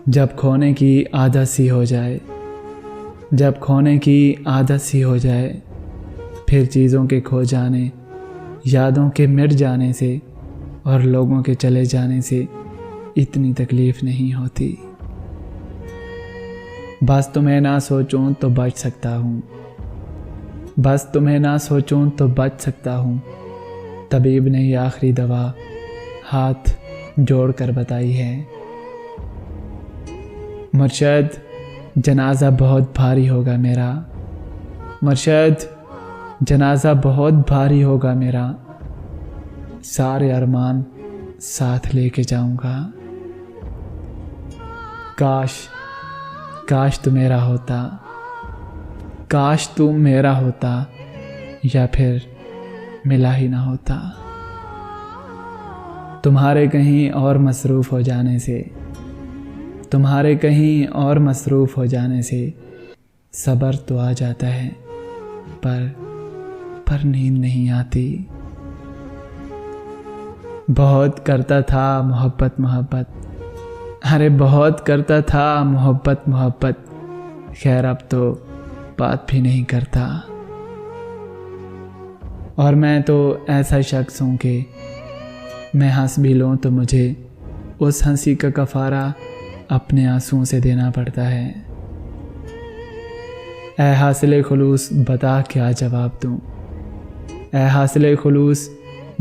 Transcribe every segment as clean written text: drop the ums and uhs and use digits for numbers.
जब खोने की आदत सी हो जाए, जब खोने की आदत सी हो जाए, फिर चीज़ों के खो जाने, यादों के मिट जाने से और लोगों के चले जाने से इतनी तकलीफ़ नहीं होती। बस तुम्हें ना सोचूं तो बच सकता हूँ, बस तुम्हें ना सोचूं तो बच सकता हूँ। तबीब ने ये आखिरी दवा हाथ जोड़ कर बताई है। मुर्शद, जनाजा बहुत भारी होगा मेरा, मुर्शद, जनाजा बहुत भारी होगा मेरा। सारे अरमान साथ लेके जाऊंगा। काश काश तू मेरा होता, काश तू मेरा होता, या फिर मिला ही ना होता। तुम्हारे कहीं और मसरूफ़ हो जाने से, तुम्हारे कहीं और मसरूफ़ हो जाने से सब्र तो आ जाता है, पर नींद नहीं आती। बहुत करता था मोहब्बत मोहब्बत, अरे बहुत करता था मोहब्बत मोहब्बत, खैर अब तो बात भी नहीं करता। और मैं तो ऐसा शख्स हूँ कि मैं हंस भी लूँ तो मुझे उस हंसी का कफ़ारा अपने आंसुओं से देना पड़ता है। ऐ हासिले खुलूस बता क्या जवाब दूँ, ऐ हासिले खुलूस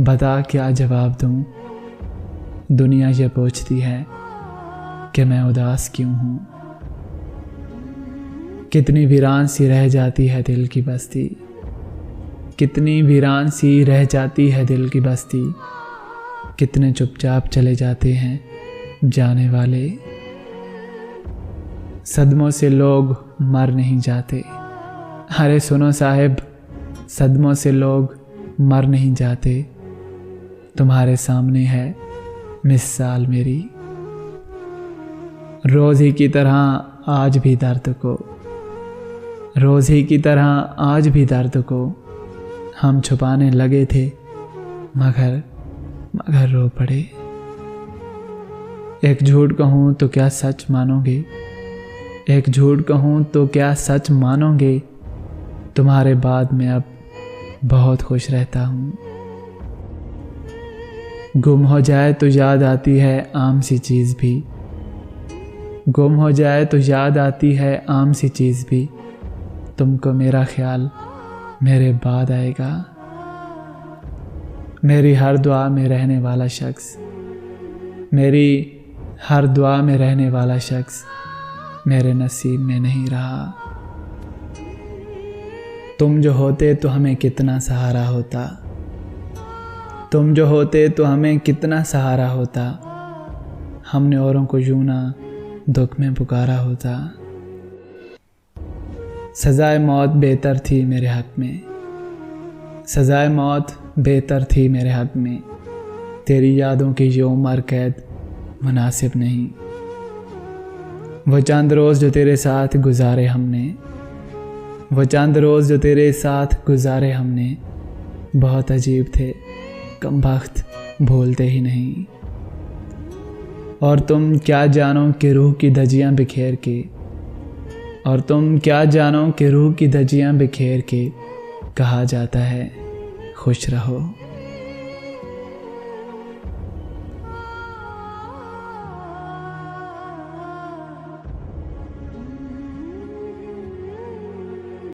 बता क्या जवाब दूँ। दुनिया ये पूछती है कि मैं उदास क्यों हूँ। कितनी वीरान सी रह जाती है दिल की बस्ती, कितनी वीरान सी रह जाती है दिल की बस्ती। कितने चुपचाप चले जाते हैं जाने वाले। सदमों से लोग मर नहीं जाते, अरे सुनो साहिब, सदमों से लोग मर नहीं जाते। तुम्हारे सामने है मिसाल मेरी। रोज़ ही की तरह आज भी दर्द को, रोज़ ही की तरह आज भी दर्द को हम छुपाने लगे थे, मगर रो पड़े। एक झूठ कहूँ तो क्या सच मानोगे, एक झूठ कहूँ तो क्या सच मानोगे। तुम्हारे बाद मैं अब बहुत खुश रहता हूँ। गुम हो जाए तो याद आती है आम सी चीज़ भी, गुम हो जाए तो याद आती है आम सी चीज़ भी। तुमको मेरा ख्याल मेरे बाद आएगा। मेरी हर दुआ में रहने वाला शख्स, मेरी हर दुआ में रहने वाला शख्स मेरे नसीब में नहीं रहा। तुम जो होते तो हमें कितना सहारा होता, तुम जो होते तो हमें कितना सहारा होता। हमने औरों को यूं ना दुख में पुकारा होता। सज़ाए मौत बेहतर थी मेरे हक़ में, सज़ाए मौत बेहतर थी मेरे हक़ में। तेरी यादों की ये उम्र कैद मुनासिब नहीं। वो चंद रोज़ जो तेरे साथ गुजारे हमने, वो चंद रोज़ जो तेरे साथ गुजारे हमने बहुत अजीब थे, कमबख्त भूलते ही नहीं। और तुम क्या जानो कि रूह की धज्जियाँ बिखेर के, और तुम क्या जानो कि रूह की धज्जियाँ बिखेर के कहा जाता है खुश रहो।